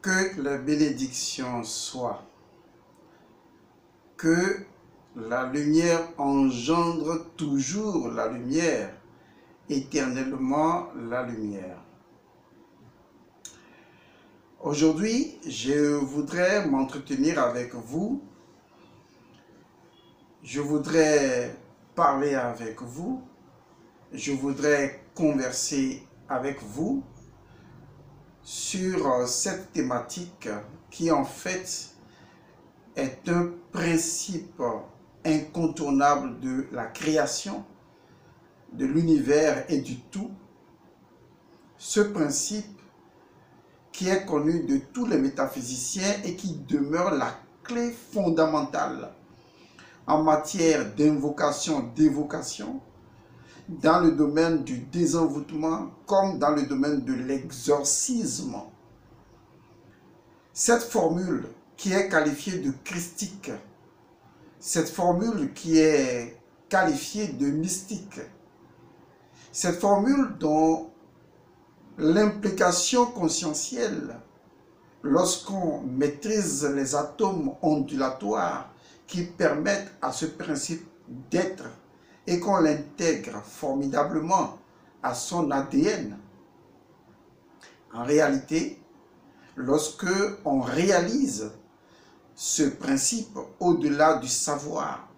Que la bénédiction soit, que la lumière engendre toujours la lumière, éternellement la lumière. Aujourd'hui, je voudrais m'entretenir avec vous, je voudrais parler avec vous, je voudrais converser avec vous sur cette thématique qui en fait est un principe incontournable de la création, de l'univers et du tout. Ce principe qui est connu de tous les métaphysiciens et qui demeure la clé fondamentale en matière d'invocation, d'évocation, dans le domaine du désenvoûtement comme dans le domaine de l'exorcisme. Cette formule qui est qualifiée de christique, cette formule qui est qualifiée de mystique, cette formule dont l'implication conscientielle, lorsqu'on maîtrise les atomes ondulatoires qui permettent à ce principe d'être et qu'on l'intègre formidablement à son ADN. En réalité, lorsque on réalise ce principe au-delà du savoir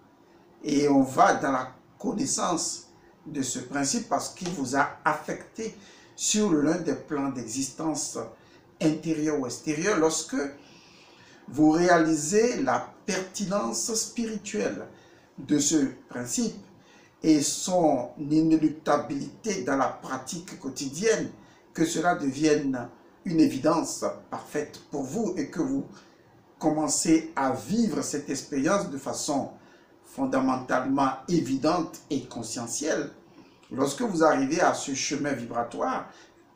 et on va dans la connaissance de ce principe parce qu'il vous a affecté sur l'un des plans d'existence intérieur ou extérieur, lorsque vous réalisez la pertinence spirituelle de ce principe et son inéluctabilité dans la pratique quotidienne, que cela devienne une évidence parfaite pour vous et que vous commencez à vivre cette expérience de façon fondamentalement évidente et conscientielle. Lorsque vous arrivez à ce chemin vibratoire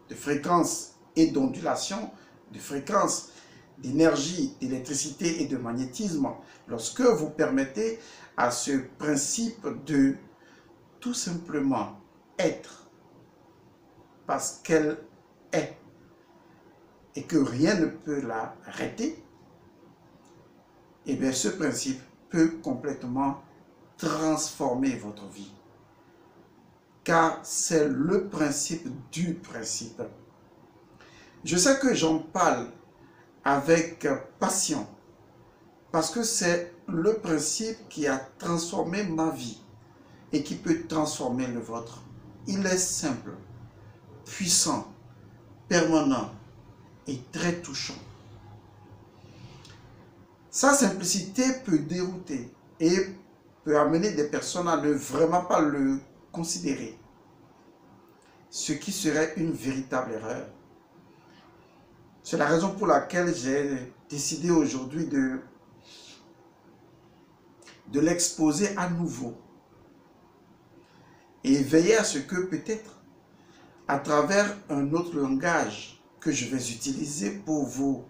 de fréquence et d'ondulation, de fréquence, d'énergie, d'électricité et de magnétisme, lorsque vous permettez à ce principe de tout simplement être parce qu'elle est et que rien ne peut l'arrêter, et bien ce principe peut complètement transformer votre vie. Car c'est le principe du principe. Je sais que j'en parle avec passion parce que c'est le principe qui a transformé ma vie et qui peut transformer le vôtre. Il est simple, puissant, permanent et très touchant. Sa simplicité peut dérouter et peut amener des personnes à ne vraiment pas le considérer, ce qui serait une véritable erreur. C'est la raison pour laquelle j'ai décidé aujourd'hui de l'exposer à nouveau et veiller à ce que peut-être à travers un autre langage que je vais utiliser pour vous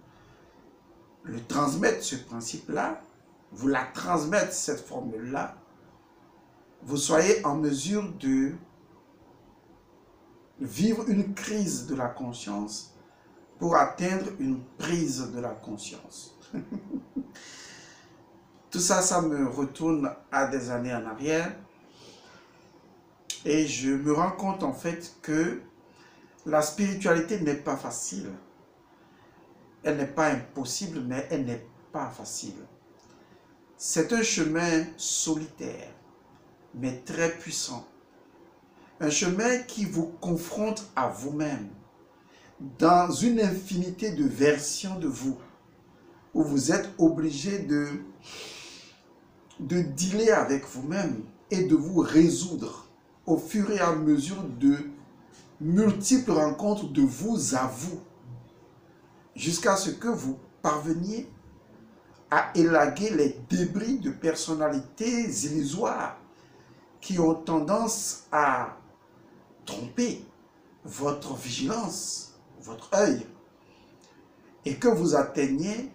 le transmettre, ce principe-là, vous la transmettre, cette formule-là, vous soyez en mesure de vivre une crise de la conscience pour atteindre une prise de la conscience. Tout ça, ça me retourne à des années en arrière et je me rends compte en fait que la spiritualité n'est pas facile. Elle n'est pas impossible, mais elle n'est pas facile. C'est un chemin solitaire, mais très puissant. Un chemin qui vous confronte à vous-même, dans une infinité de versions de vous, où vous êtes obligé de dealer avec vous-même et de vous résoudre au fur et à mesure de multiples rencontres de vous à vous, jusqu'à ce que vous parveniez à élaguer les débris de personnalités illusoires qui ont tendance à tromper votre vigilance, votre œil, et que vous atteigniez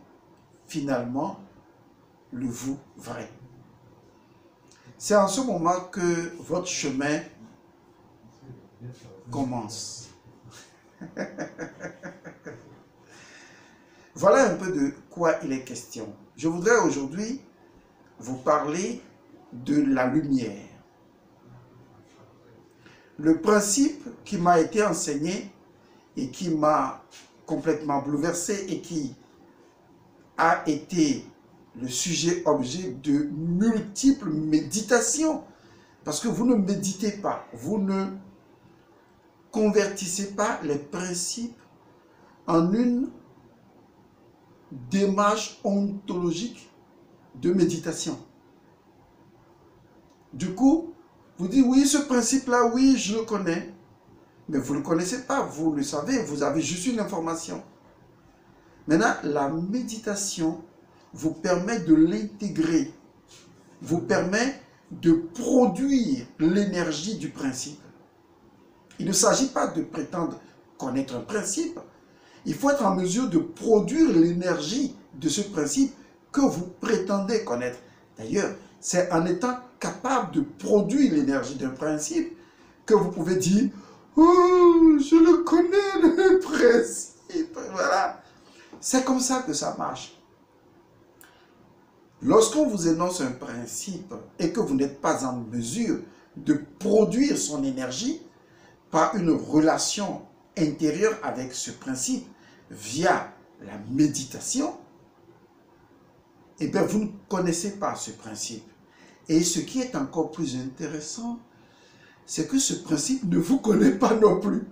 finalement le vous vrai. C'est en ce moment que votre chemin commence. Voilà un peu de quoi il est question. Je voudrais aujourd'hui vous parler de la lumière. Le principe qui m'a été enseigné et qui m'a complètement bouleversé et qui a été le sujet-objet de multiples méditations. Parce que vous ne méditez pas, vous ne convertissez pas les principes en une démarche ontologique de méditation. Du coup, vous dites, oui, ce principe-là, oui, je le connais. Mais vous ne le connaissez pas, vous le savez, vous avez juste une information. Maintenant, la méditation vous permet de l'intégrer, vous permet de produire l'énergie du principe. Il ne s'agit pas de prétendre connaître un principe. Il faut être en mesure de produire l'énergie de ce principe que vous prétendez connaître. D'ailleurs, c'est en étant capable de produire l'énergie d'un principe que vous pouvez dire « Oh, je le connais, le principe !» Voilà. C'est comme ça que ça marche. Lorsqu'on vous énonce un principe et que vous n'êtes pas en mesure de produire son énergie par une relation intérieure avec ce principe via la méditation, eh bien vous ne connaissez pas ce principe. Et ce qui est encore plus intéressant, c'est que ce principe ne vous connaît pas non plus.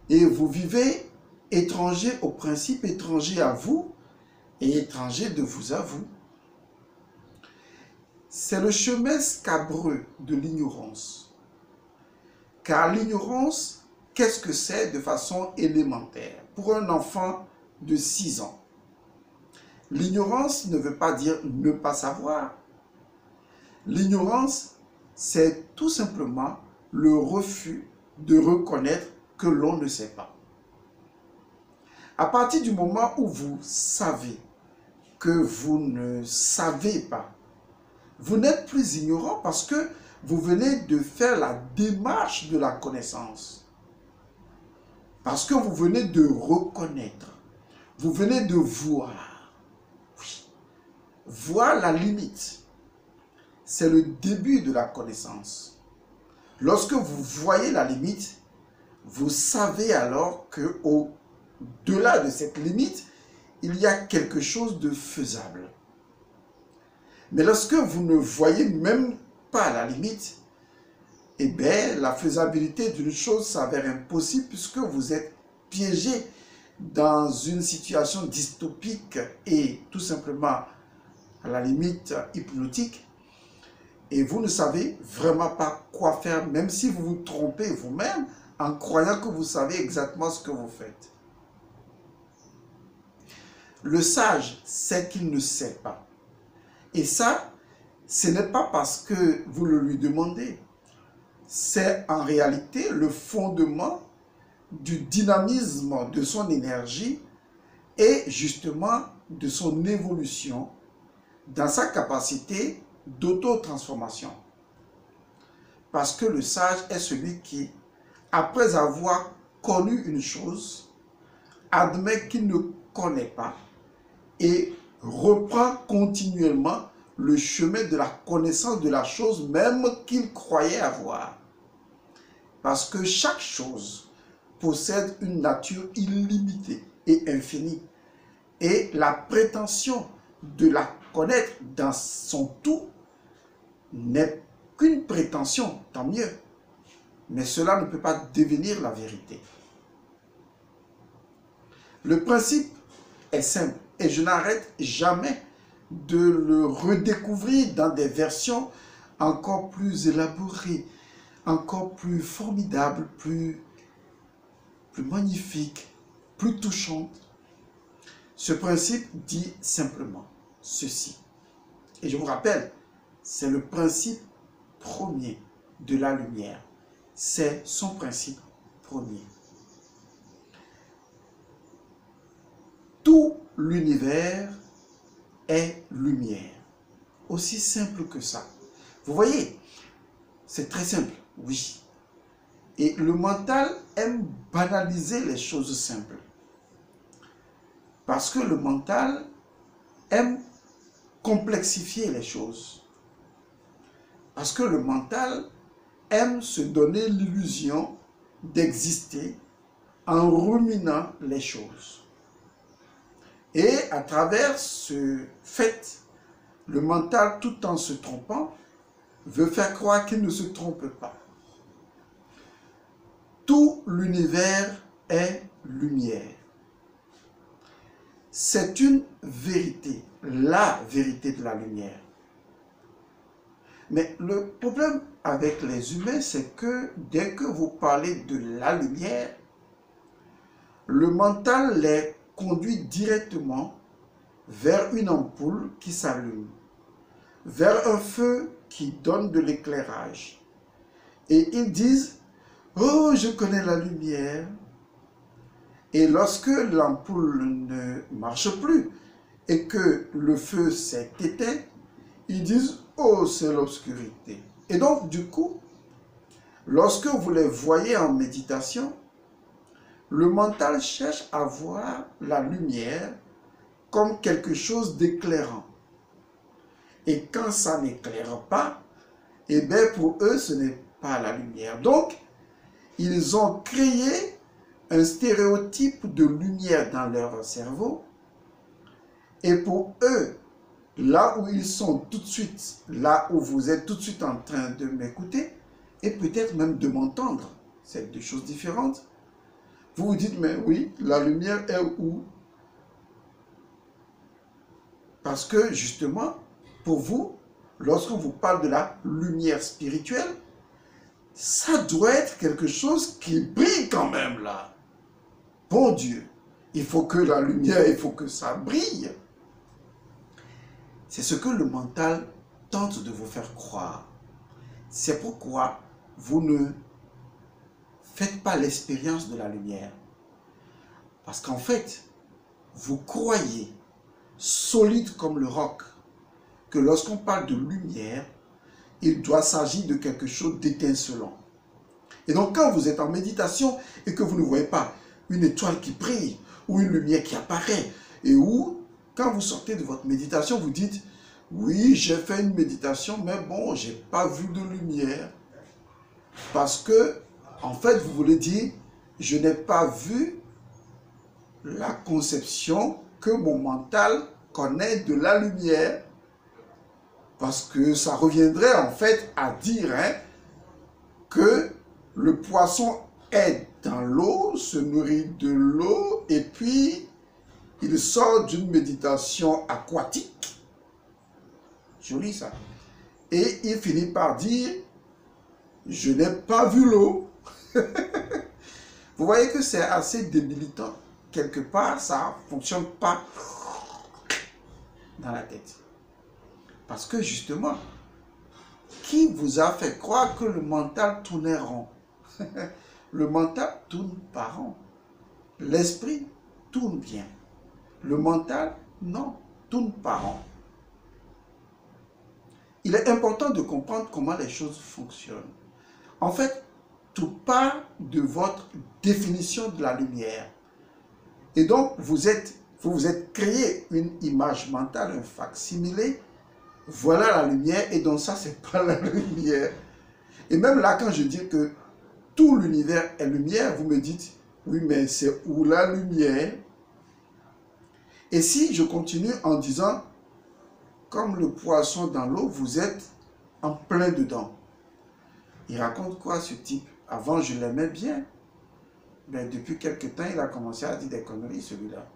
Et vous vivez étranger au principe, étranger à vous et étranger de vous à vous. C'est le chemin scabreux de l'ignorance. Car l'ignorance, qu'est-ce que c'est de façon élémentaire pour un enfant de 6 ans? L'ignorance ne veut pas dire ne pas savoir. L'ignorance, c'est tout simplement le refus de reconnaître que l'on ne sait pas. À partir du moment où vous savez que vous ne savez pas, vous n'êtes plus ignorant parce que vous venez de faire la démarche de la connaissance. Parce que vous venez de reconnaître. Vous venez de voir. Oui. Voir la limite. C'est le début de la connaissance. Lorsque vous voyez la limite, vous savez alors qu'au-delà de cette limite, il y a quelque chose de faisable. Mais lorsque vous ne voyez même pas la limite, eh bien, la faisabilité d'une chose s'avère impossible puisque vous êtes piégé dans une situation dystopique et tout simplement à la limite hypnotique. Et vous ne savez vraiment pas quoi faire, même si vous vous trompez vous-même en croyant que vous savez exactement ce que vous faites. Le sage sait qu'il ne sait pas. Et ça, ce n'est pas parce que vous le lui demandez. C'est en réalité le fondement du dynamisme de son énergie et justement de son évolution dans sa capacité d'auto-transformation. Parce que le sage est celui qui, après avoir connu une chose, admet qu'il ne connaît pas et reprend continuellement le chemin de la connaissance de la chose même qu'il croyait avoir. Parce que chaque chose possède une nature illimitée et infinie. Et la prétention de la connaître dans son tout n'est qu'une prétention, tant mieux. Mais cela ne peut pas devenir la vérité. Le principe est simple et je n'arrête jamais de le redécouvrir dans des versions encore plus élaborées, encore plus formidables, plus magnifiques, plus touchantes. Ce principe dit simplement ceci. Et je vous rappelle, c'est le principe premier de la lumière. C'est son principe premier. Tout l'univers est lumière. Aussi simple que ça. Vous voyez, c'est très simple, oui. Et le mental aime banaliser les choses simples. Parce que le mental aime complexifier les choses. Parce que le mental aime se donner l'illusion d'exister en ruminant les choses. Et à travers ce fait, le mental, tout en se trompant, veut faire croire qu'il ne se trompe pas. Tout l'univers est lumière. C'est une vérité, la vérité de la lumière. Mais le problème avec les humains, c'est que dès que vous parlez de la lumière, le mental les conduit directement vers une ampoule qui s'allume, vers un feu qui donne de l'éclairage. Et ils disent, oh, je connais la lumière. Et lorsque l'ampoule ne marche plus et que le feu s'est éteint, ils disent, oh, c'est l'obscurité. Et donc, du coup, lorsque vous les voyez en méditation, le mental cherche à voir la lumière comme quelque chose d'éclairant. Et quand ça n'éclaire pas, eh bien pour eux, ce n'est pas la lumière. Donc, ils ont créé un stéréotype de lumière dans leur cerveau. Et pour eux, là où ils sont tout de suite, là où vous êtes tout de suite en train de m'écouter, et peut-être même de m'entendre, c'est deux choses différentes. Vous vous dites, mais oui, la lumière est où? Parce que justement, pour vous, lorsqu'on vous parle de la lumière spirituelle, ça doit être quelque chose qui brille quand même là. Bon Dieu, il faut que la lumière, il faut que ça brille. C'est ce que le mental tente de vous faire croire. C'est pourquoi vous ne faites pas l'expérience de la lumière. Parce qu'en fait, vous croyez, solide comme le roc, que lorsqu'on parle de lumière, il doit s'agir de quelque chose d'étincelant. Et donc quand vous êtes en méditation et que vous ne voyez pas une étoile qui brille ou une lumière qui apparaît, et où, quand vous sortez de votre méditation, vous dites, oui, j'ai fait une méditation, mais bon, je n'ai pas vu de lumière. Parce que, en fait, vous voulez dire, je n'ai pas vu la conception que mon mental connaît de la lumière. Parce que ça reviendrait en fait à dire que le poisson est dans l'eau, se nourrit de l'eau, et puis il sort d'une méditation aquatique. Joli ça. Et il finit par dire, je n'ai pas vu l'eau. Vous voyez que c'est assez débilitant. Quelque part, ça ne fonctionne pas dans la tête. Parce que justement, qui vous a fait croire que le mental tournait rond? Le mental tourne pas rond. L'esprit tourne bien. Le mental, non, tourne pas rond. Il est important de comprendre comment les choses fonctionnent. En fait, tout part de votre définition de la lumière. Et donc, vous vous êtes créé une image mentale, un facsimilé. Voilà la lumière, et donc ça, c'est pas la lumière. Et même là, quand je dis que tout l'univers est lumière, vous me dites, oui, mais c'est où la lumière? Et si je continue en disant, comme le poisson dans l'eau, vous êtes en plein dedans. Il raconte quoi ce type? Avant, je l'aimais bien. Mais depuis quelque temps, il a commencé à dire des conneries, celui-là.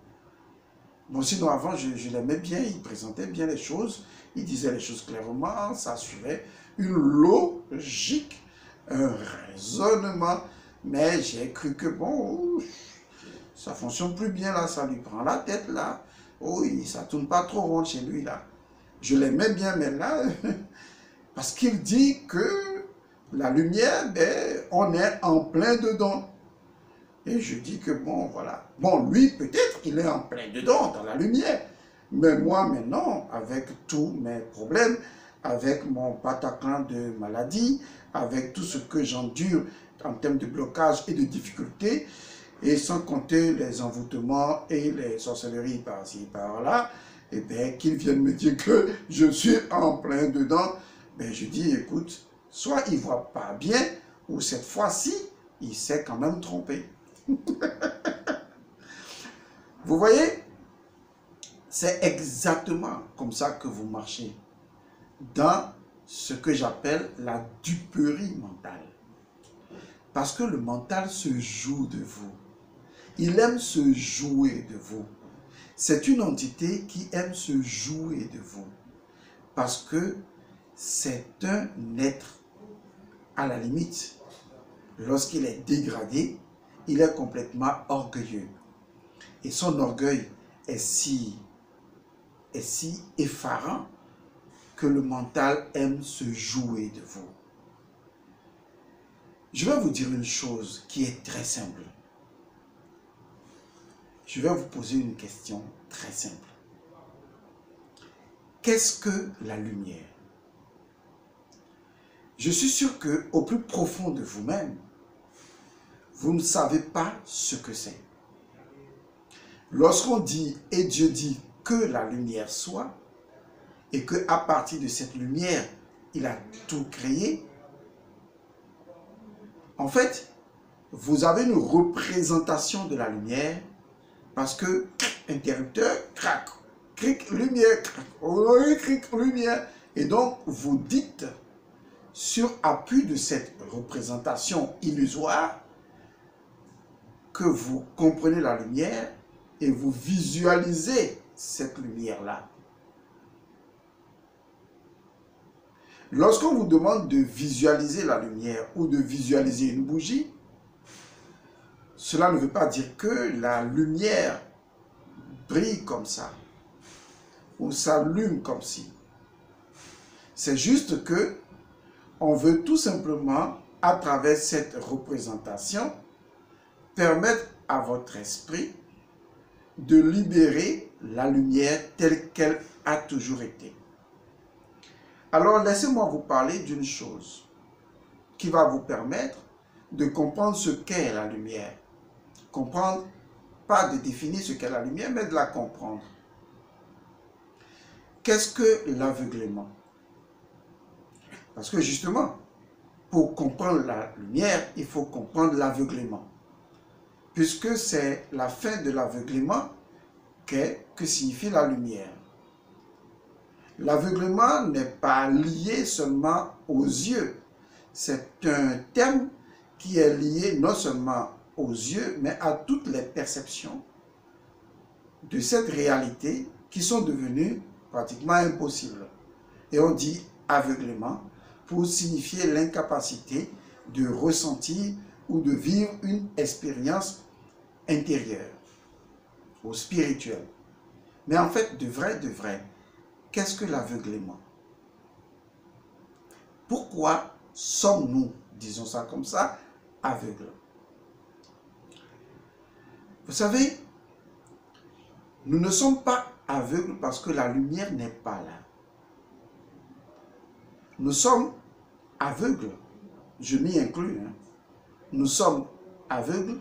Bon, sinon, avant, je l'aimais bien. Il présentait bien les choses. Il disait les choses clairement. Ça suivait une logique, un raisonnement. Mais j'ai cru que, bon, ça ne fonctionne plus bien, là. Ça lui prend la tête, là. Oui, ça ne tourne pas trop rond chez lui, là. Je l'aimais bien, mais là, parce qu'il dit que la lumière, ben, on est en plein dedans. Et je dis que bon, voilà. Bon, lui, peut-être, il est en plein dedans, dans la lumière. Mais moi, maintenant, avec tous mes problèmes, avec mon pataclan de maladie, avec tout ce que j'endure en termes de blocage et de difficultés, et sans compter les envoûtements et les sorcelleries par-ci, par-là, et bien qu'ils viennent me dire que je suis en plein dedans, ben je dis, écoute, soit il ne voit pas bien, ou cette fois-ci, il s'est quand même trompé. Vous voyez, c'est exactement comme ça que vous marchez dans ce que j'appelle la duperie mentale. Parce que le mental se joue de vous. Il aime se jouer de vous. C'est une entité qui aime se jouer de vous. Parce que c'est un être, à la limite, lorsqu'il est dégradé, il est complètement orgueilleux. Et son orgueil est si effarant que le mental aime se jouer de vous. Je vais vous dire une chose qui est très simple. Je vais vous poser une question très simple. Qu'est-ce que la lumière? Je suis sûr qu'au plus profond de vous-même, vous ne savez pas ce que c'est. Lorsqu'on dit, et Dieu dit que la lumière soit, et qu'à partir de cette lumière, il a tout créé, en fait, vous avez une représentation de la lumière parce que interrupteur, crac, cric, lumière, crac, cric, lumière. Et donc, vous dites, sur appui de cette représentation illusoire, que vous comprenez la lumière et vous visualisez cette lumière-là. Lorsqu'on vous demande de visualiser la lumière ou de visualiser une bougie, cela ne veut pas dire que la lumière brille comme ça ou s'allume comme ci. C'est juste que on veut tout simplement, à travers cette représentation, permettre à votre esprit de libérer la lumière telle qu'elle a toujours été. Alors, laissez-moi vous parler d'une chose qui va vous permettre de comprendre ce qu'est la lumière. Comprendre, pas de définir ce qu'est la lumière, mais de la comprendre. Qu'est-ce que l'aveuglement? Parce que justement, pour comprendre la lumière, il faut comprendre l'aveuglement. Puisque c'est la fin de l'aveuglement que signifie la lumière. L'aveuglement n'est pas lié seulement aux yeux. C'est un terme qui est lié non seulement aux yeux, mais à toutes les perceptions de cette réalité qui sont devenues pratiquement impossibles. Et on dit aveuglement pour signifier l'incapacité de ressentir ou de vivre une expérience intérieure ou spirituelle. Mais en fait, de vrai, qu'est-ce que l'aveuglement? Pourquoi sommes-nous, disons ça comme ça, aveugles? Vous savez, nous ne sommes pas aveugles parce que la lumière n'est pas là. Nous sommes aveugles, je m'y inclus, hein. Nous sommes aveugles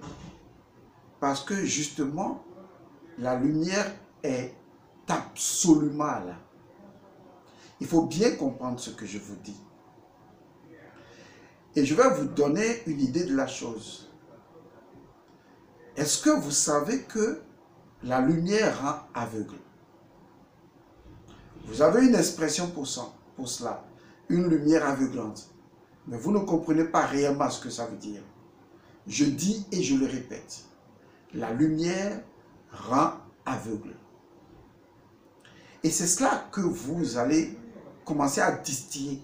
parce que justement, la lumière est absolument là. Il faut bien comprendre ce que je vous dis. Et je vais vous donner une idée de la chose. Est-ce que vous savez que la lumière rend aveugle? Vous avez une expression pour cela, une lumière aveuglante. Mais vous ne comprenez pas réellement ce que ça veut dire. Je dis et je le répète. La lumière rend aveugle. Et c'est cela que vous allez commencer à distiller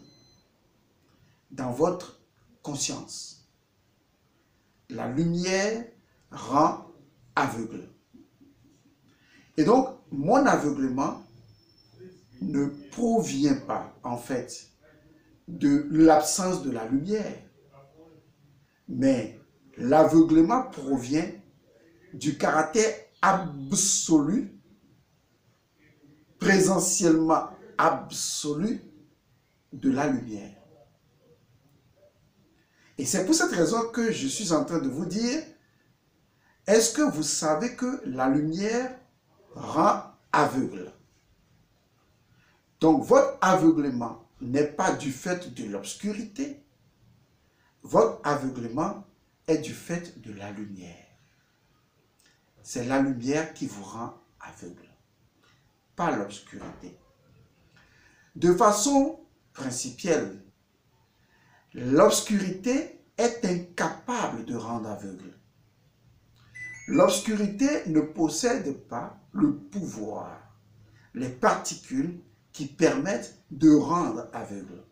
dans votre conscience. La lumière rend aveugle. Et donc, mon aveuglement ne provient pas, en fait, de l'absence de la lumière. Mais l'aveuglement provient du caractère absolu, présentiellement absolu de la lumière. Et c'est pour cette raison que je suis en train de vous dire, Est-ce que vous savez que la lumière rend aveugle? Donc, votre aveuglement n'est pas du fait de l'obscurité. Votre aveuglement est du fait de la lumière. C'est la lumière qui vous rend aveugle, pas l'obscurité. De façon principielle, l'obscurité est incapable de rendre aveugle. L'obscurité ne possède pas le pouvoir, les particules qui permettent de rendre aveugle.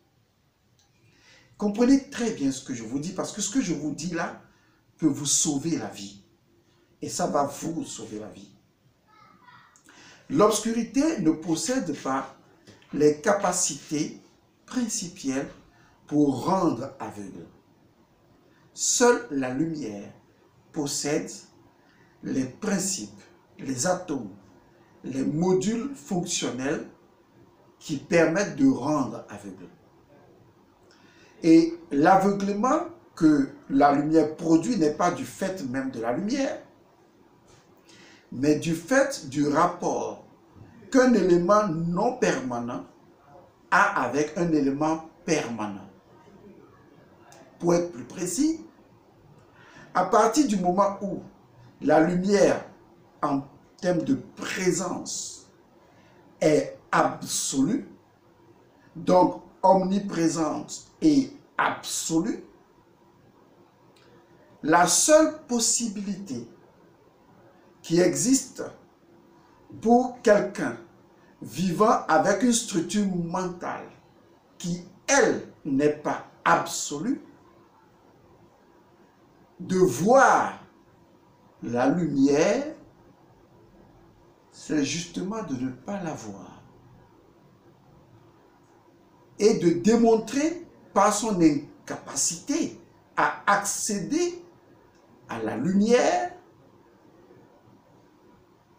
Comprenez très bien ce que je vous dis, parce que ce que je vous dis là peut vous sauver la vie. Et ça va vous sauver la vie. L'obscurité ne possède pas les capacités principielles pour rendre aveugle. Seule la lumière possède les principes, les atomes, les modules fonctionnels qui permettent de rendre aveugle. Et l'aveuglement que la lumière produit n'est pas du fait même de la lumière, mais du fait du rapport qu'un élément non permanent a avec un élément permanent. Pour être plus précis, à partir du moment où la lumière, en termes de présence, est absolue, donc omniprésente et absolue, la seule possibilité qui existe pour quelqu'un vivant avec une structure mentale qui, elle, n'est pas absolue, de voir la lumière, c'est justement de ne pas la voir. Et de démontrer par son incapacité à accéder à la lumière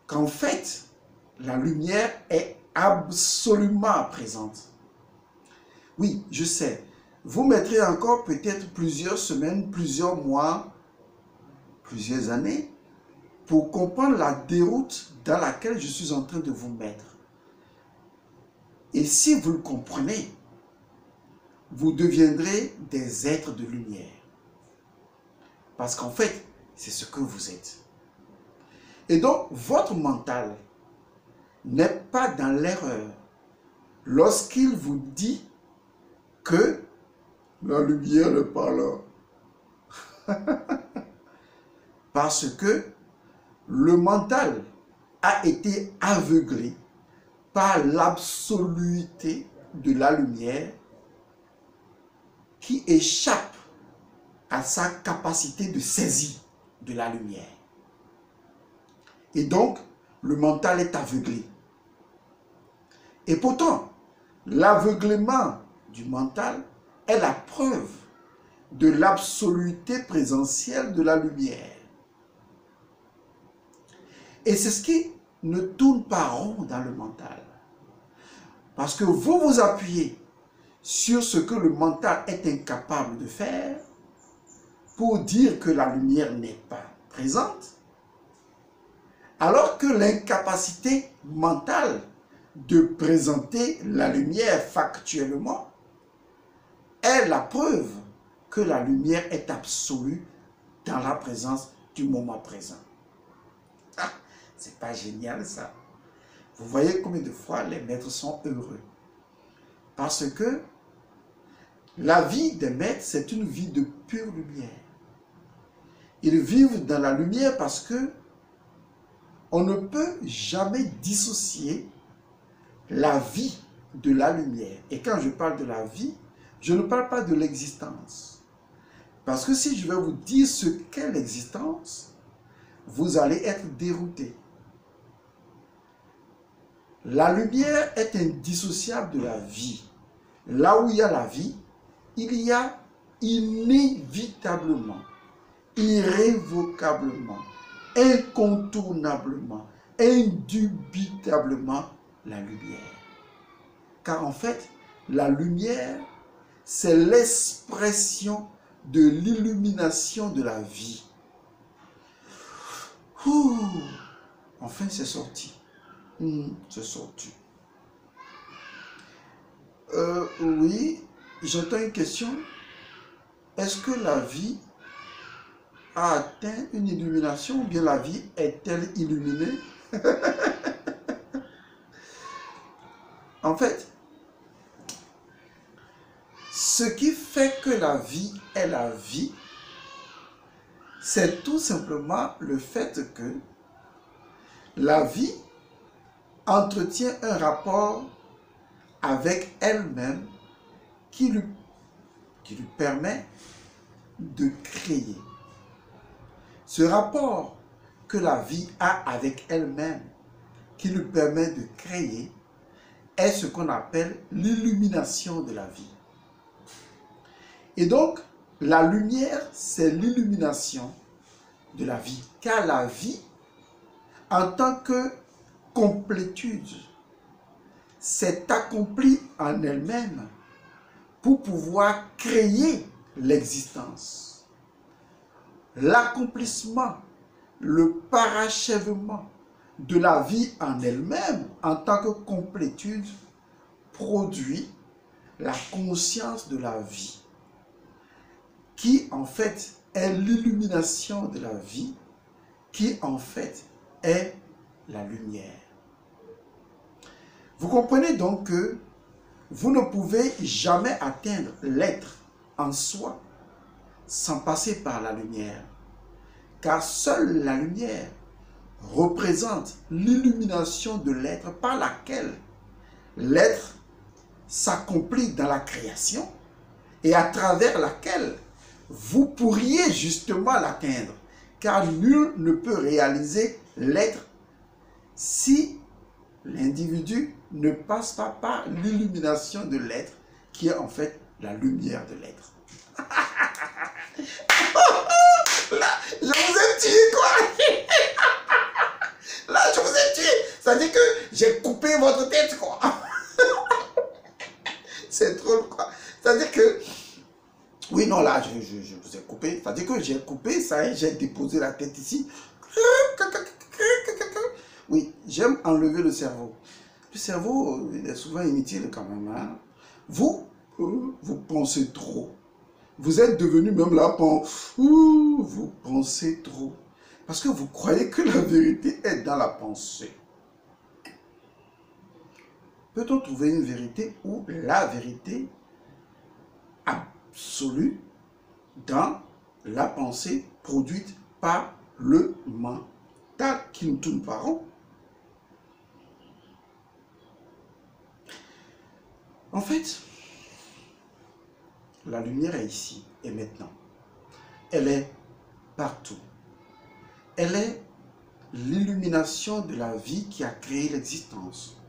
qu'en fait, la lumière est absolument présente. Oui, je sais, vous mettrez encore peut-être plusieurs semaines, plusieurs mois, plusieurs années pour comprendre la déroute dans laquelle je suis en train de vous mettre. Et si vous le comprenez, vous deviendrez des êtres de lumière. Parce qu'en fait, c'est ce que vous êtes. Et donc, votre mental n'est pas dans l'erreur lorsqu'il vous dit que la lumière n'est pas là. Parce que le mental a été aveuglé par l'absoluité de la lumière qui échappe à sa capacité de saisie de la lumière. Et donc, le mental est aveuglé. Et pourtant, l'aveuglement du mental est la preuve de l'absoluté présentielle de la lumière. Et c'est ce qui ne tourne pas rond dans le mental. Parce que vous vous appuyez sur ce que le mental est incapable de faire pour dire que la lumière n'est pas présente, alors que l'incapacité mentale de présenter la lumière factuellement est la preuve que la lumière est absolue dans la présence du moment présent. Ah, c'est pas génial ça. Vous voyez combien de fois les maîtres sont heureux. Parce que la vie des maîtres, c'est une vie de pure lumière. Ils vivent dans la lumière parce que on ne peut jamais dissocier la vie de la lumière. Et quand je parle de la vie, je ne parle pas de l'existence. Parce que si je vais vous dire ce qu'est l'existence, vous allez être dérouté. La lumière est indissociable de la vie. Là où il y a la vie, il y a inévitablement, irrévocablement, incontournablement, indubitablement la lumière. Car en fait, la lumière, c'est l'expression de l'illumination de la vie. Ouh, enfin c'est sorti. C'est sorti. Oui, j'entends une question. Est-ce que la vie a atteint une illumination ou bien la vie est-elle illuminée? En fait, ce qui fait que la vie est la vie, c'est tout simplement le fait que la vie entretient un rapport avec elle-même qui lui permet de créer. Ce rapport que la vie a avec elle-même qui lui permet de créer est ce qu'on appelle l'illumination de la vie. Et donc, la lumière, c'est l'illumination de la vie. Car la vie, en tant que complétude, s'est accomplie en elle-même pour pouvoir créer l'existence. L'accomplissement, le parachèvement de la vie en elle-même, en tant que complétude, produit la conscience de la vie, qui en fait est l'illumination de la vie, qui en fait est la lumière. Vous comprenez donc que vous ne pouvez jamais atteindre l'être en soi sans passer par la lumière, car seule la lumière représente l'illumination de l'être par laquelle l'être s'accomplit dans la création et à travers laquelle vous pourriez justement l'atteindre, car nul ne peut réaliser l'être si l'individu ne passe pas par l'illumination de l'être, qui est en fait la lumière de l'être. Là, je vous ai tué, quoi. Là, je vous ai tué. Ça veut dire que j'ai coupé votre tête, quoi. C'est drôle, quoi. Ça veut dire que... Oui, non, là, je vous ai coupé. Ça veut dire que j'ai coupé, ça y est, j'ai déposé la tête ici. Oui, j'aime enlever le cerveau. Le cerveau, il est souvent inutile quand même. Hein? Vous pensez trop. Vous êtes devenu même là, vous pensez trop. Parce que vous croyez que la vérité est dans la pensée. Peut-on trouver une vérité ou la vérité absolue dans la pensée produite par le mental qui nous tourne par rond? En fait, la lumière est ici et maintenant. Elle est partout. Elle est l'illumination de la vie qui a créé l'existence.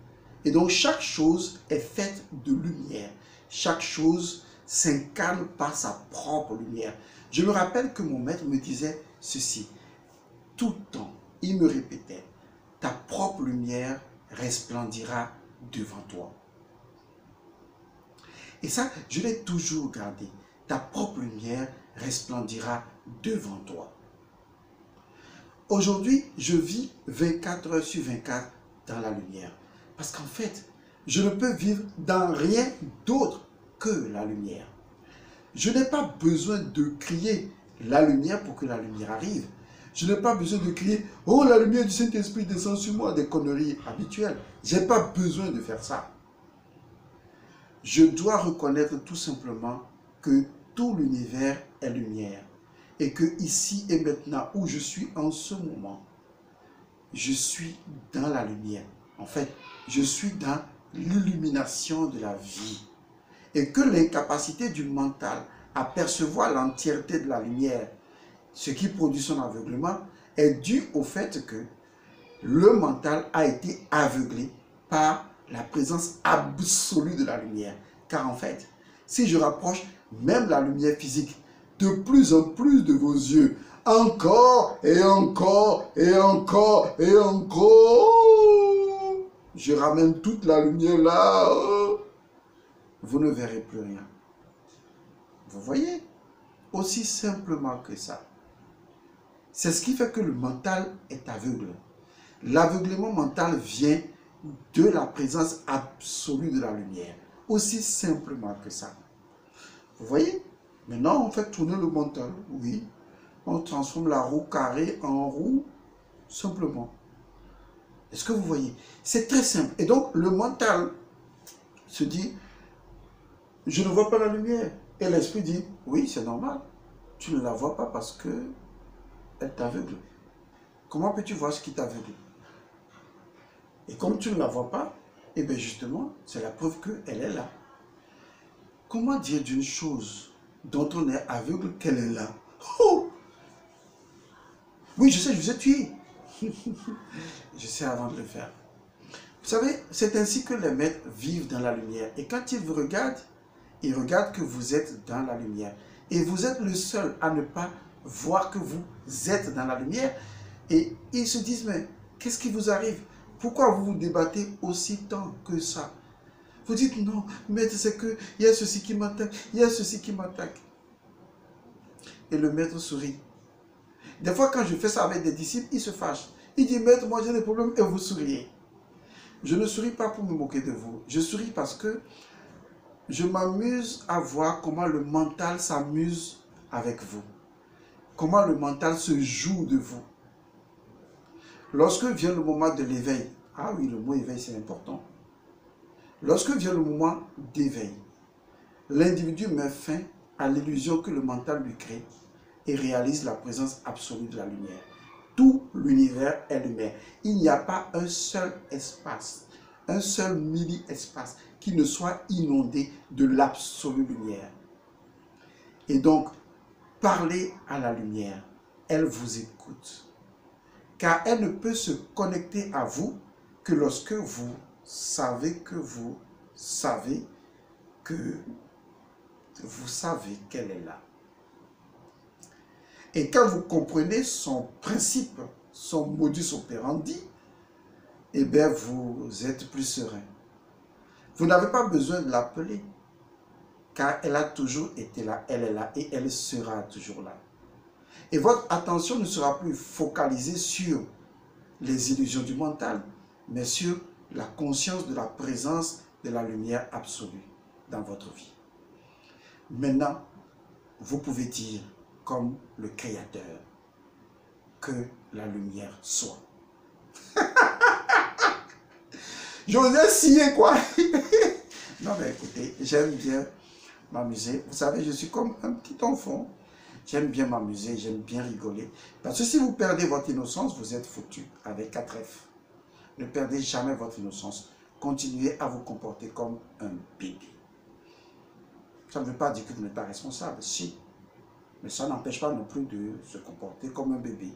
Et donc chaque chose est faite de lumière. Chaque chose s'incarne par sa propre lumière. Je me rappelle que mon maître me disait ceci. Tout le temps, il me répétait, ta propre lumière resplendira devant toi. Et ça, je l'ai toujours gardé. Ta propre lumière resplendira devant toi. Aujourd'hui, je vis 24 heures sur 24 dans la lumière. Parce qu'en fait, je ne peux vivre dans rien d'autre que la lumière. Je n'ai pas besoin de crier la lumière pour que la lumière arrive. Je n'ai pas besoin de crier « Oh, la lumière du Saint-Esprit descend sur moi », des conneries habituelles. Je n'ai pas besoin de faire ça. Je dois reconnaître tout simplement que tout l'univers est lumière. Et que ici et maintenant, où je suis en ce moment, je suis dans la lumière. En fait, je suis dans l'illumination de la vie. Et que l'incapacité du mental à percevoir l'entièreté de la lumière, ce qui produit son aveuglement, est dû au fait que le mental a été aveuglé par la présence absolue de la lumière. Car en fait, si je rapproche même la lumière physique de plus en plus de vos yeux, encore et encore et encore et encore, je ramène toute la lumière là, vous ne verrez plus rien. Vous voyez? Aussi simplement que ça. C'est ce qui fait que le mental est aveugle. L'aveuglement mental vient de la présence absolue de la lumière. Aussi simplement que ça. Vous voyez? Maintenant, on fait tourner le mental. Oui. On transforme la roue carrée en roue simplement. Est-ce que vous voyez? C'est très simple. Et donc, le mental se dit, je ne vois pas la lumière. Et l'esprit dit, oui, c'est normal. Tu ne la vois pas parce que elle t'aveugle. Comment peux-tu voir ce qui t'aveugle? Et comme tu ne la vois pas, et bien justement, c'est la preuve qu'elle est là. Comment dire d'une chose dont on est aveugle qu'elle est là? Oh! Oui, je sais, je vous ai tué. Je sais avant de le faire. Vous savez, c'est ainsi que les maîtres vivent dans la lumière. Et quand ils vous regardent, ils regardent que vous êtes dans la lumière. Et vous êtes le seul à ne pas voir que vous êtes dans la lumière. Et ils se disent, mais qu'est-ce qui vous arrive? Pourquoi vous vous débattez aussi tant que ça? Vous dites, non, maître, c'est que il y a ceci qui m'attaque, il y a ceci qui m'attaque. Et le maître sourit. Des fois, quand je fais ça avec des disciples, ils se fâchent. Ils disent, maître, moi j'ai des problèmes, et vous souriez. Je ne souris pas pour me moquer de vous. Je souris parce que je m'amuse à voir comment le mental s'amuse avec vous. Comment le mental se joue de vous. Lorsque vient le moment de l'éveil, ah oui, le mot éveil c'est important. Lorsque vient le moment d'éveil, l'individu met fin à l'illusion que le mental lui crée et réalise la présence absolue de la lumière. Tout l'univers est lumière. Il n'y a pas un seul espace, un seul mini-espace qui ne soit inondé de l'absolue lumière. Et donc, parlez à la lumière. Elle vous écoute. Car elle ne peut se connecter à vous que lorsque vous savez que vous savez qu'elle est là. Et quand vous comprenez son principe, son modus operandi, eh bien vous êtes plus serein. Vous n'avez pas besoin de l'appeler, car elle a toujours été là, elle est là et elle sera toujours là. Et votre attention ne sera plus focalisée sur les illusions du mental, mais sur la conscience de la présence de la lumière absolue dans votre vie. Maintenant, vous pouvez dire, comme le Créateur, que la lumière soit. J'osais scier quoi. Non mais écoutez, j'aime bien m'amuser. Vous savez, je suis comme un petit enfant. J'aime bien m'amuser, j'aime bien rigoler. Parce que si vous perdez votre innocence, vous êtes foutu avec 4 F. Ne perdez jamais votre innocence. Continuez à vous comporter comme un bébé. Ça ne veut pas dire que vous n'êtes pas responsable, si. Mais ça n'empêche pas non plus de se comporter comme un bébé.